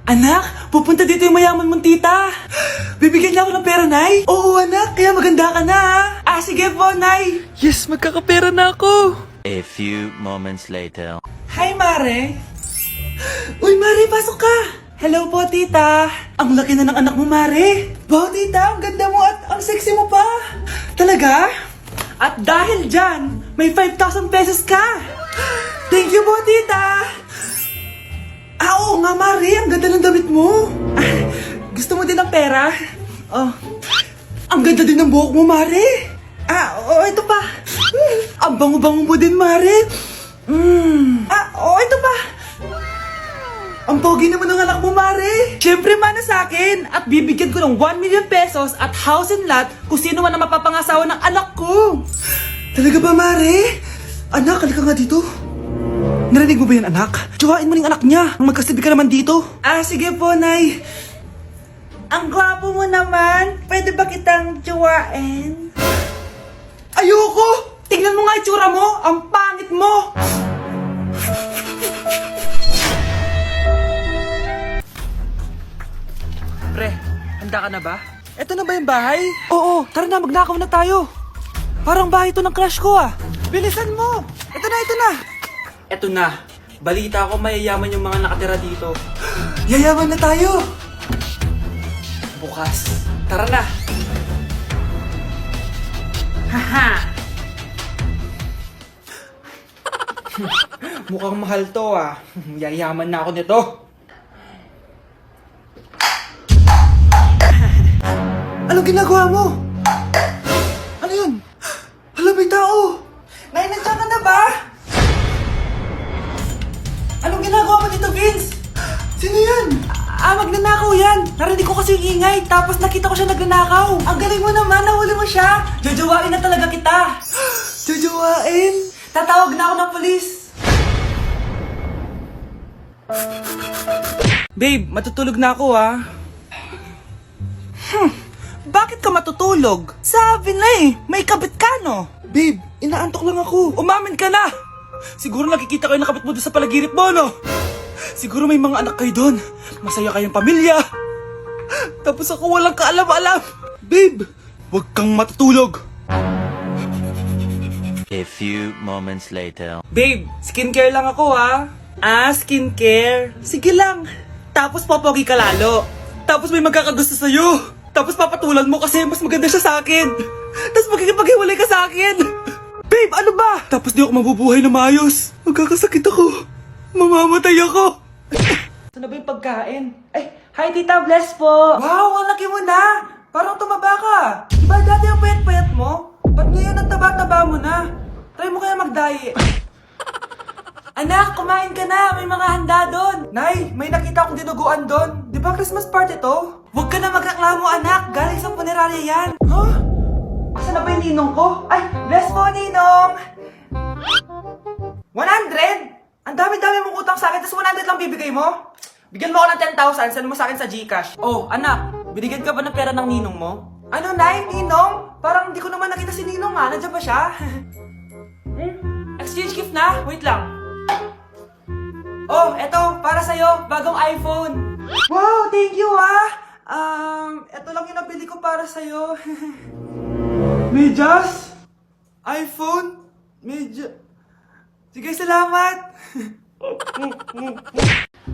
Anak, pupunta dito yung mayaman mong tita. Bibigyan niya ako ng pera, Nay. Oo, anak, kaya maganda ka na. Sige po, Nay. Yes, magkakapera na ako. A few moments later. Hi, Mare. Uy, Mare, pasok ka. Hello po, tita. Ang laki na ng anak mo, Mare. Wow, tita, ang ganda mo at ang sexy mo pa. Talaga? At dahil dyan, may 5,000 pesos ka. Thank you po, tita. Oo nga, Mare, ang ganda ng damit mo. Gusto mo din ng pera? Oh, ang ganda din ng buhok mo, Mare. Ito pa. Ang bango-bango mo din, Mare. Ito pa. Ang pogi naman ng anak mo, Mare. Siyempre, mana sa akin. At bibigyan ko ng 1 million pesos at house and lot kung sino man ang mapapangasawa ng anak ko. Talaga ba, Mare? Anak, halika nga dito. Narinig mo ba yan, anak? Tsuhain mo ning anak niya. Magkasabi ka naman dito. Sige po, Nay. Ang gwapo mo naman. Pwede ba kitang tsuhain? Ayoko! Tingnan mo nga itsura mo. Ang pangit mo. Pre, handa ka na ba? Eto na ba yung bahay? Oo, tara na, magnakaw na tayo. Parang bahay to ng crush ko ah. Bilisan mo. Ito na. Eto na. Balita ko mayayaman yung mga nakatira dito. Yayaman na tayo. Bukas. Tara na. Haha. Mukhang mahal to ah. Yayaman na ako nito. Anong ginagawa mo? Ano yun? Hala, may tao! Nay, nandiyan ka na ba? Anong ginagawa mo dito, Vince? Sino yan? Magnanakaw yan! Narinig ko kasi yung ingay, tapos nakita ko siya nagnanakaw. Ang galing mo naman, nahuli mo siya! Jojowain na talaga kita! Jojowain? Tatawag na ako ng polis! Babe, matutulog na ako ah. Bakit ka matutulog? Sabi na may kabit ka no? Babe, inaantok lang ako. Umamin ka na! Siguro nakikita ko yung nakabit mo doon sa palagirit mo, no? Siguro may mga anak kayo doon. Masaya kayong pamilya. Tapos ako walang kaalam-alam. Babe, huwag kang matutulog. A few moments later. Babe, skincare lang ako ha. Skincare. Sige lang. Tapos popogi ka lalo. Tapos may magkakagusto sa'yo. Tapos papatulan mo kasi mas maganda siya sa akin. Tapos magkikipaghiwalay ka sa akin. Babe, ano ba? Tapos di ako mabubuhay na maayos. Magkakasakit ako. Mamamatay ako. Ito na ba yung pagkain? Hi Tita, bless po. Wow, ang laki mo na. Parang tumaba ka. Diba dati ang payat-payat mo? Ba't ngayon ang taba-taba mo na? Try mo kaya mag-diet. Anak, kumain ka na. May mga handa doon. Nay, may nakita akong dinuguan doon. Di ba Christmas party to? Huwag ka na magreklamo, anak. Galing sa punerarya yan. Huh? Asa na ba yung ninong ko? Bless po, ninong. 100? Ang dami-dami mong utang sa akin, tapos 100 lang bibigay mo? Bigyan mo ako ng 10,000, send mo sa akin sa GCash. Oh, anak, binigyan ka ba ng pera ng ninong mo? Ano, Nay? Ninong? Parang hindi ko naman nakita si ninong ha. Nandiyan ba siya? Exchange gift na? Wait lang. Oh, eto, para sa'yo, bagong iPhone. Wow, thank you ha. Eto lang yung nabili ko para sa'yo. Medyas? iPhone? Sige, salamat.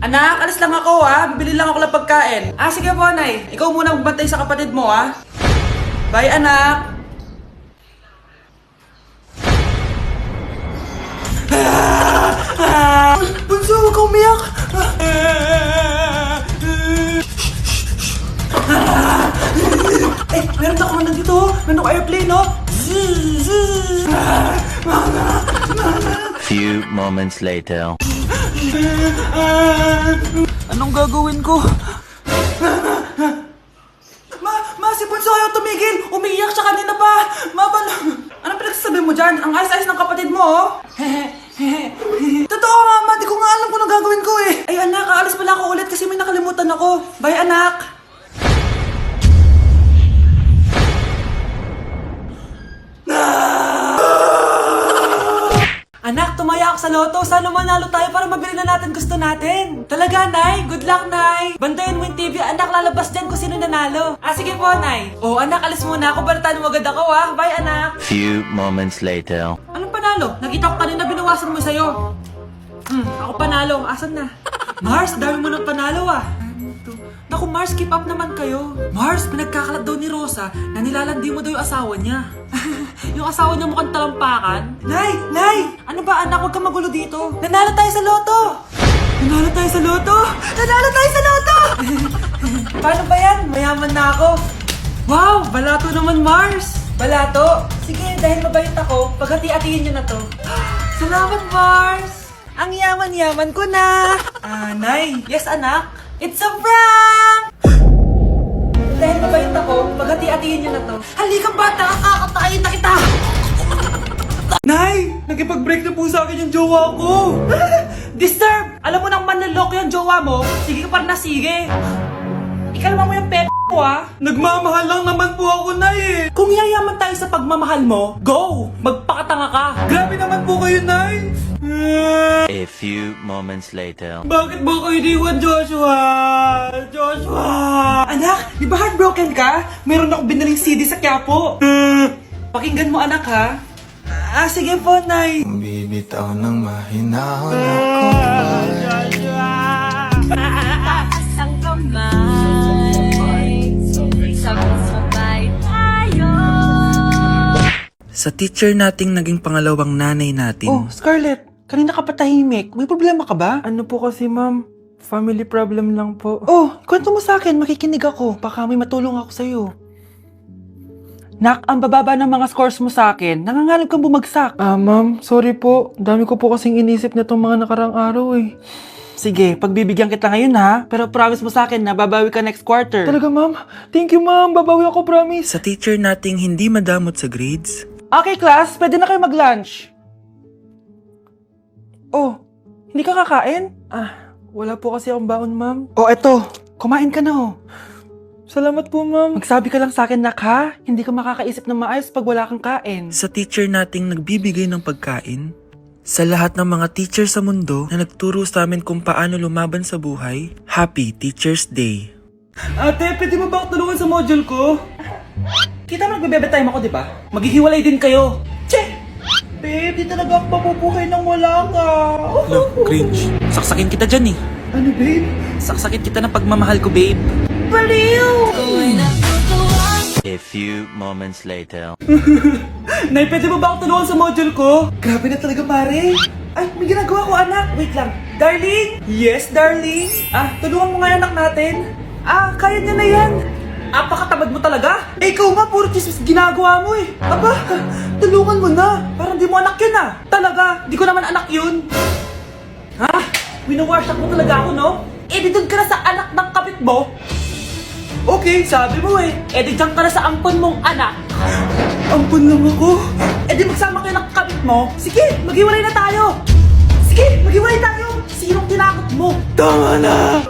Anak, alis lang ako ha. Bibili lang ako ng pagkain. Sige po, Nay. Ikaw muna magbantay sa kapatid mo ha. Bye, anak. Bunso, huwag kang umiyak. Meron ako man dito. Meron ako airplane, no? Few moments later. Anong gagawin ko? Si Bunso ayaw tumigil. Umiiyak siya kanina pa. Anong pinagsasabi mo dyan? Ang ayos-ayos ng kapatid mo, oh. Totoo, Mama. Di ko nga alam kung anong gagawin ko, eh. Anak, aalis pala ako ulit kasi may nakalimutan ako. Bye, anak. Anak, tumaya anak sa loto. Sana manalo tayo para mabili na natin gusto natin. Talaga, Nay? Good luck, Nay. Bantayan mo yung TV, anak. Lalabas dyan kung sino nanalo. Sige po, Nay. Anak, alis muna ako. Balitaan mo agad ako, Bye, anak. Few moments later. Anong panalo? Nakita ko kanina binawasan mo sa'yo. Ako panalo. Asan na? Mars, dami mo ng panalo, Naku, Mars, keep up naman kayo. Mars, pinagkakalat daw ni Rosa na nilalandi mo daw yung asawa niya. Yung asawa niya mukhang talampakan. Nay! Ano ba, anak? Huwag ka magulo dito. Nanalo tayo sa loto! Nanalo tayo sa loto! Paano ba yan? Mayaman na ako. Wow, balato naman, Mars. Balato? Sige, dahil mabait ako, paghati-hatiin niyo na to. Salamat, Mars. Ang yaman-yaman ko na. Nay. Yes, anak. It's a prank! Dahil mabait ako, paghati-hatiin niyo na to. Halika, bata! Kakatayin na kita! Nay! Nakipag-break na po sa akin yung jowa ko! Disturb! Alam mo nang manloloko yung jowa mo? Sige ka pa na sige! Ikalma mo yung pep ko, Nagmamahal lang naman po ako, Nay, Kung yayaman tayo sa pagmamahal mo, go! Magpakatanga ka! Grabe naman po kayo, Nay! A few moments later. Bakit mo ko iniwan, Joshua? Anak, di ba heartbroken ka? Meron ako binaling CD sa Quiapo. Pakinggan mo, anak, ha? Sige po, Nay. Bibitaw ng mahinahon ako Taas ang kamay, sabay-sabay tayo. Sa teacher nating naging pangalawang nanay natin, Scarlett, kanina ka pa tahimik. May problema ka ba? Ano po kasi, ma'am? Family problem lang po. Kwento mo sa akin. Makikinig ako. Baka may matulong ako sa'yo. Nak, ang bababa ng mga scores mo sa akin. Nangangalap kang bumagsak. Ma'am, sorry po. Dami ko po kasing inisip na itong mga nakarang araw Sige, pagbibigyan kita ngayon ha. Pero promise mo sa akin na babawi ka next quarter. Talaga, ma'am? Thank you, ma'am. Babawi ako, promise. sa teacher nating hindi madamot sa grades, Okay, class. Pwede na kayo mag-lunch. Hindi ka kakain? Wala po kasi akong baon, ma'am. Eto. Kumain ka na, Salamat po, ma'am. Magsabi ka lang sa akin, nak, ha? Hindi ka makakaisip ng maayos pag wala kang kain. sa teacher nating nagbibigay ng pagkain, sa lahat ng mga teacher sa mundo na nagturo sa amin kung paano lumaban sa buhay, Happy Teacher's Day! Ate, pwede mo ba ako tulungan sa module ko? Kita mo nagbebebe time ako, di ba? Maghihiwalay din kayo. Che! Babe, di talaga ako mapupuhay nang wala ka. Cringe. Saksakin kita dyan Ano, babe? Saksakin kita ng pagmamahal ko, babe. Baliw! A few moments later. Nay, pwede mo ba ako tulungan sa module ko? Grabe na talaga, pare. Ay, may ginagawa ko, anak. Wait lang. Darling? Yes, darling? Tulungan mo nga yung anak natin. Kaya niya na yan. Apakatamad mo talaga. Ikaw nga, puro chismis ginagawa mo Aba, tulungan mo na. Parang di mo anak yun Talaga, di ko naman anak yun. Winawash up mo talaga ako, no? Di doon ka na sa anak ng kapit mo. Okay, sabi mo di dyan ka na sa ampon mong anak. Ampon lang ako? Di magsama kayo ng kapit mo. Sige, maghiwalay na tayo. Sige, maghiwalay tayo. Sinong tinakot mo? Tama na!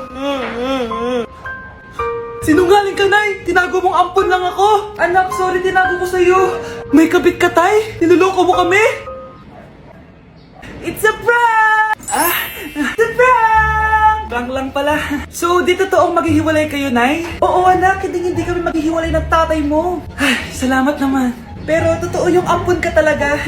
Sinungaling ka, Nay! Tinago mong ampon lang ako! Anak, sorry, tinago ko sa'yo. May kabit ka, Tay? Niloloko mo kami? It's a prank! It's a prank! Prank lang pala. So, di totoong maghihiwalay kayo, Nay? Oo, anak. Hindi kami maghihiwalay ng tatay mo. Salamat naman. Pero totoo yung ampon ka talaga.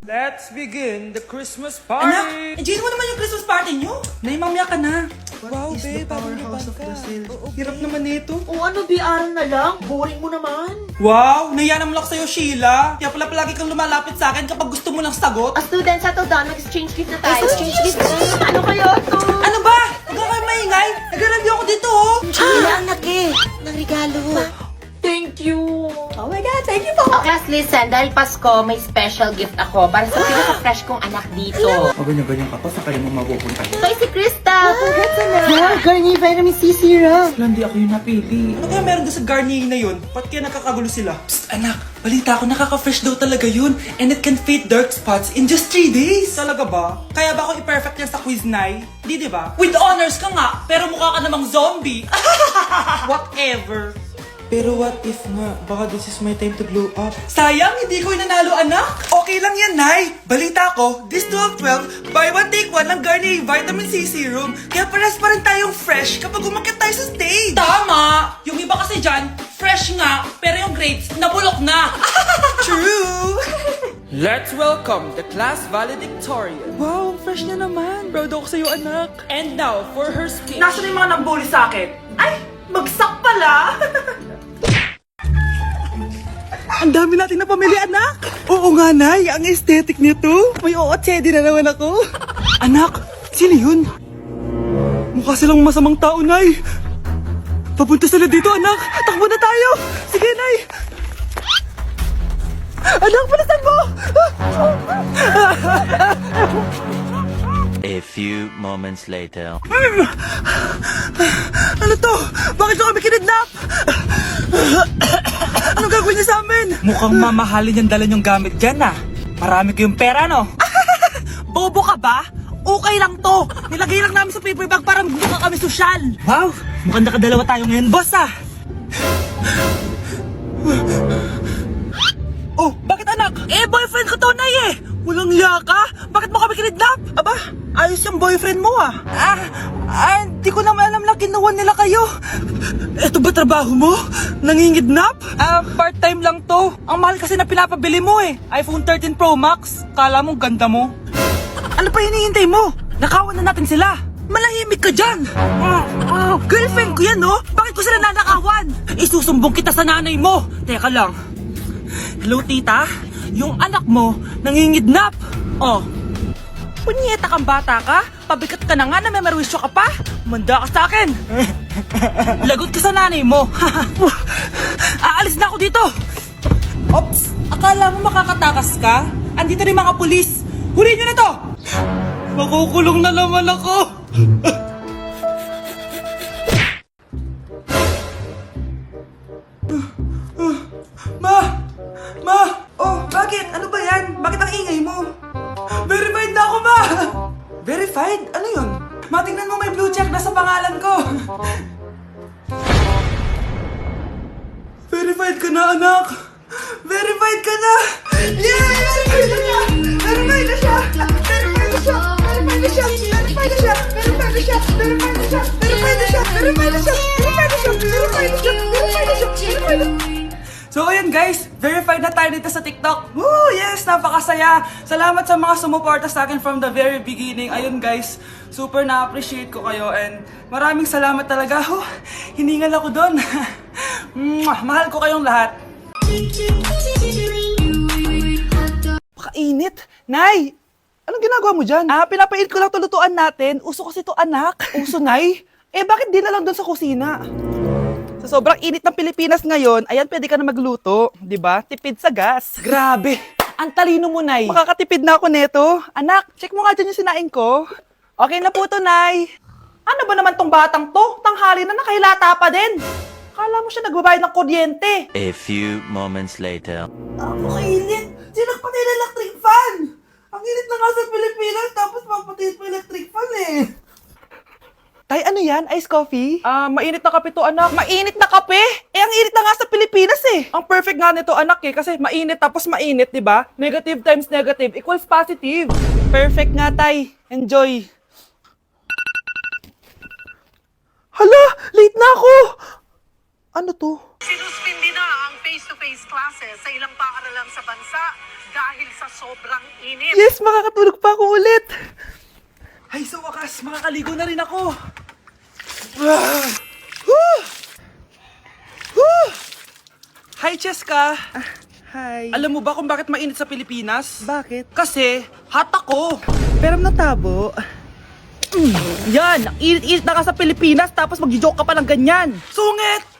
Let's begin the Christmas party! Anak, enjoyin mo naman yung Christmas party nyo. Nay, mamaya ka na. Wow, babe, powerhouse of Brazil. Hirap naman nito. Ano, BR na lang? Boring mo naman. Wow, nahiya naman ako sa'yo, Sheila. Kaya pala palagi kang lumalapit sa akin kapag gusto mo ng sagot. Students, sa to done, mag-exchange gift na tayo. Exchange gift Ano kayo to? Ano ba? Huwag ka kayo maingay. Naglalandi ako dito, Sheila, ang laki ng regalo. Thank you. Oh my God, thank you po. Class, listen, dahil Pasko, may special gift ako para sa pinaka-fresh kong anak dito. Ganyan-ganyan ka pa, sa kanya mo mapupunta. Ito si Krista. Congrats na. Yeah, Garnier Vitamin C Serum. Hindi ako yung napili. Ano kaya meron doon sa Garnier na yun? Ba't kaya nakakagulo sila? Psst, anak! Balita ko nakaka-fresh daw talaga yun. And it can fade dark spots in just 3 days. Talaga ba? Kaya ba ako i-perfect yan sa quiz, Nay? Di ba? With honors ka nga, pero mukha ka namang zombie. Whatever. Pero what if nga, baka this is my time to glow up. Sayang, hindi ko nanalo, anak. Okay lang yan, Nay. Balita ko, this 12-12, buy one take one ng Garnier Vitamin C Serum. Kaya pares pa rin tayong fresh kapag umakyat tayo sa stage. Tama! Yung iba kasi dyan, fresh nga, pero yung grades, nabulok na. True! Let's welcome the class valedictorian. Wow, fresh niya naman. Proud ako sa'yo, anak. And now, for her speech. Nasaan yung mga nambuli sa akin? Ay, bagsak pala! Ang dami natin na pamilya, anak! Oo nga, Nay. Ang aesthetic nito. May ootsedi na naman ako. Anak, sino yun? Mukha silang masamang tao, Nay. Papunta sila dito, anak. Takbo na tayo. Sige, Nay. Anak, palasan mo! A few moments later. Ano to? Bakit nyo kami kinidnap? Anong gagawin niya sa amin? Mukhang mamahalin yung dala yung gamit dyan, ah. Marami kayong pera, no? Bobo ka ba? Okay lang to. Nilagay lang namin sa paper bag para mukha kami sosyal. Wow, mukhang nakadalawa tayo ngayon, boss, ah. Oh, bakit, anak? Boyfriend ko to, Nay, eh. Walang hiya ka? Bakit mo kami kinidnap? Aba, ayos yung boyfriend mo, ah. Di ko naman alam na kinuha nila kayo. Eto ba trabaho mo? Nangingidnap? Part-time lang to. Ang mahal kasi na pinapabili mo, eh. iPhone 13 Pro Max. Kala mo ganda mo. Ano pa hinihintay mo? Nakawan na natin sila. Malahimik ka dyan. Girlfriend ko yan, no? Bakit ko sila nanakawan? Isusumbong kita sa nanay mo. Teka lang. Hello, tita? Yung anak mo, nangingidnap. Oh, punyeta kang bata ka? Pabigat ka na nga na may merwisyo ka pa? Manda ka sa akin. Lagot ka sa nanay mo. Aalis na ako dito. Ops, akala mo makakatakas ka? Andito rin mga pulis. Huli nyo na to. Makukulong na naman ako. Ma! Oh, bakit? Ano ba yan? Bakit ang ingay mo? Verified na ako, Ma! Verified? Ano yun? Ma, tingnan mo may blue check na sa pangalan ko. Verified ka na, anak! Verified ka na! Yeah! Verified na siya! Verified na siya! Verified na siya! Verified na siya! Verified na siya! Verified na siya! Verified na siya! Verified na siya! Verified na siya! Verified na siya! Verified na siya! Verified na siya! Verified na siya! So ayun guys, verified na tayo dito sa TikTok. Woo! Yes! Napakasaya! Salamat sa mga sumuporta sa akin from the very beginning. Ayun guys, super na-appreciate ko kayo and maraming salamat talaga. Hiningal ako doon. Mahal ko kayong lahat. Pakainit! Nay! Anong ginagawa mo dyan? Pinapait ko lang tulutuan natin. Uso kasi to, anak. Uso, Nay? Bakit di na lang doon sa kusina? Sa sobrang init ng Pilipinas ngayon, ayan, pwede ka na magluto. Diba? Tipid sa gas. Grabe! Ang talino mo, Nay. Makakatipid na ako neto. Anak, check mo nga dyan yung sinaing ko. Okay na po to, Nay. Ano ba naman tong batang to? Tanghali na nakahilata pa din. Akala mo siya nagbabayad ng kuryente. A few moments later. Napakainit! Sinakpatay na electric fan! Ang init na nga sa Pilipinas, tapos mapatay pa electric fan eh. Tay, ano yan? Ice coffee? Mainit na kape to, anak. Mainit na kape? Ang init na nga sa Pilipinas eh. Ang perfect nga nito, anak eh. Kasi mainit tapos mainit, di ba? Negative times negative equals positive. Perfect nga, Tay. Enjoy. Hala! Late na ako! Ano to? Sinuspindi na ang face-to-face classes sa ilang paaralan sa bansa dahil sa sobrang init. Yes! Makakatulog pa ako ulit! Ay, sa wakas, makakaligo na rin ako. Hi, Cheska. Hi. Alam mo ba kung bakit mainit sa Pilipinas? Bakit? Kasi, hot ako. Pero natabo. Yan, ang init-init na ka sa Pilipinas tapos mag-joke ka pa ng ganyan. Sungit!